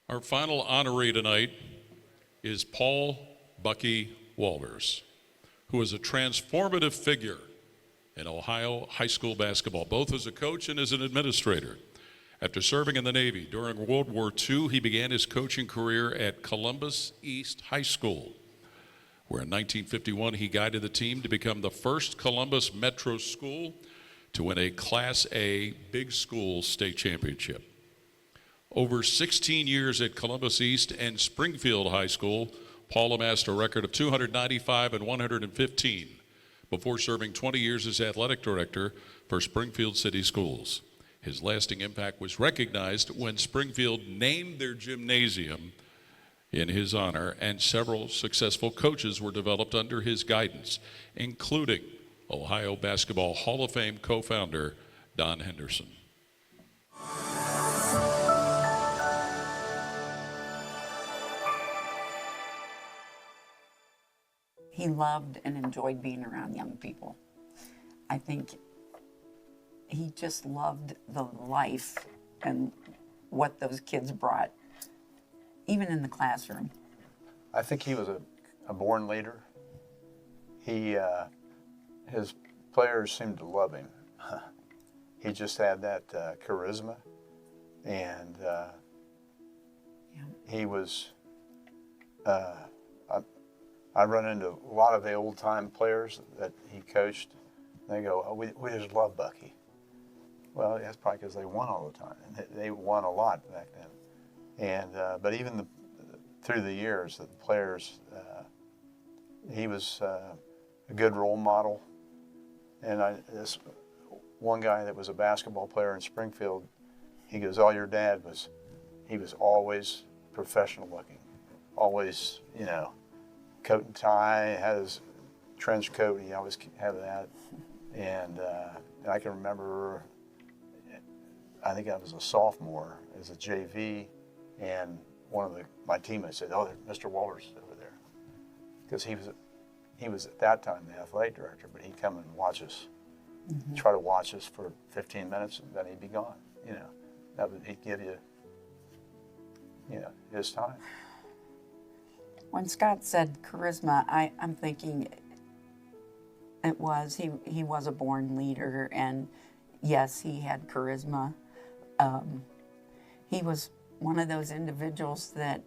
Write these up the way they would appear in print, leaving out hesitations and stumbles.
Our final honoree tonight is Paul Bucky Walters, who is a transformative figure in Ohio high school basketball, both as a coach and as an administrator. After serving in the Navy during World War II, he began his coaching career at Columbus East High School, where in 1951 he guided the team to become the first Columbus Metro school to win a Class A big school state championship. Over 16 years at Columbus East and Springfield High School, Paul amassed a record of 295 and 115 before serving 20 years as athletic director for Springfield City Schools. His lasting impact was recognized when Springfield named their gymnasium in his honor, and several successful coaches were developed under his guidance, including Ohio Basketball Hall of Fame co-founder Don Henderson. He loved and enjoyed being around young people. I think he just loved the life and what those kids brought, even in the classroom. I think he was a born leader. His players seemed to love him. He just had that charisma, and he was. I run into a lot of the old-time players that he coached. They go, "Oh, we just love Bucky." Well, that's probably because they won all the time, and they won a lot back then. And but even through the years, the players, he was a good role model. And this one guy that was a basketball player in Springfield, he goes, "Oh, your dad was, he was always professional looking, always, coat and tie, had his trench coat, he always had that." And I can remember, I think I was a sophomore as a JV, and one of my teammates said, "Oh, Mr. Walters is over there," because he was at that time the athletic director, but he'd come and watch us, try to watch us for 15 minutes, and then he'd be gone. He'd give you, his time. When Scott said charisma, I'm thinking he was a born leader, and yes, he had charisma. He was one of those individuals that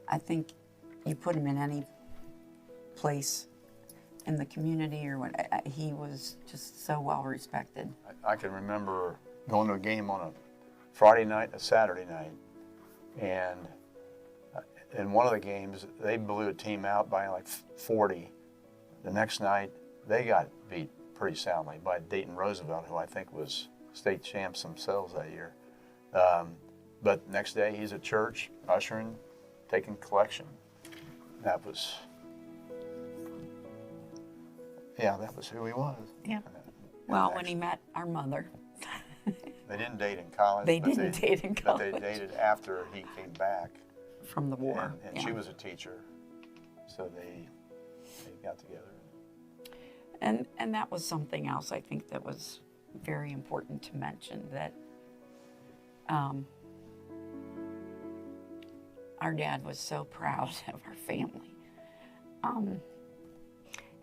I think you put him in any place in the community or what, he was just so well respected. I can remember going to a game on a Friday night, a Saturday night, and in one of the games, they blew a team out by like 40. The next night, they got beat pretty soundly by Dayton Roosevelt, who I think was state champs themselves that year. But next day, he's at church, ushering, taking collection. That was who he was. Yeah. Well, when he met our mother. They didn't date in college. They didn't date in college. But they dated after he came back. From the war. And she was a teacher, so they got together. And that was something else I think that was very important to mention, that our dad was so proud of our family.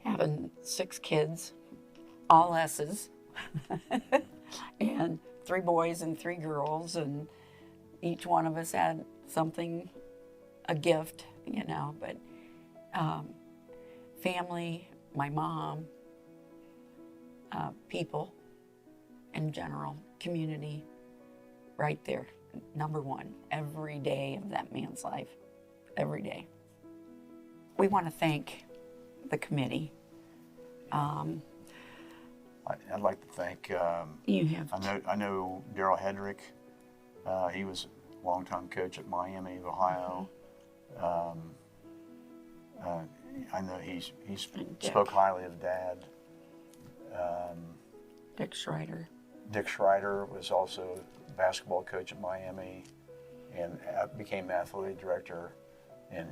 Having 6 kids, all S's, and 3 boys and 3 girls, and each one of us had something, a gift, but family, my mom, people in general, community, right there, number one, every day of that man's life, every day. We want to thank the committee. I'd like to thank, You have I know Daryl Hedrick. He was a longtime coach at Miami, Ohio. I know he spoke highly of Dad. Dick Schreider. Dick Schreider was also a basketball coach at Miami and became athletic director. And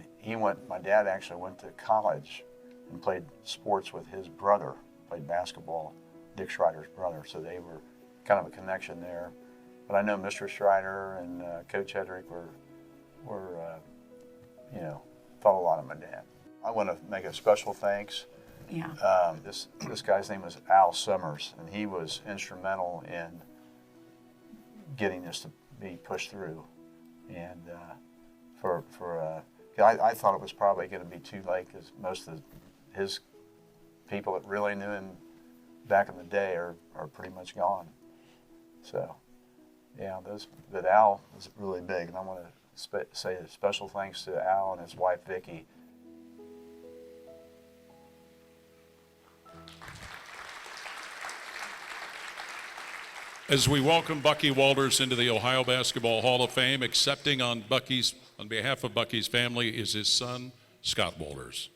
my dad actually went to college and played sports with his brother, played basketball, Dick Schreider's brother. So they were kind of a connection there. But I know Mr. Schreiner and Coach Hedrick were thought a lot of my dad. I want to make a special thanks. Yeah. This guy's name was Al Summers, and he was instrumental in getting this to be pushed through. And I thought it was probably going to be too late because most of his people that really knew him back in the day are pretty much gone. So, yeah, but Al was really big, and I want to say a special thanks to Al and his wife Vicky. As we welcome Bucky Walters into the Ohio Basketball Hall of Fame, accepting on behalf of Bucky's family is his son, Scott Walters.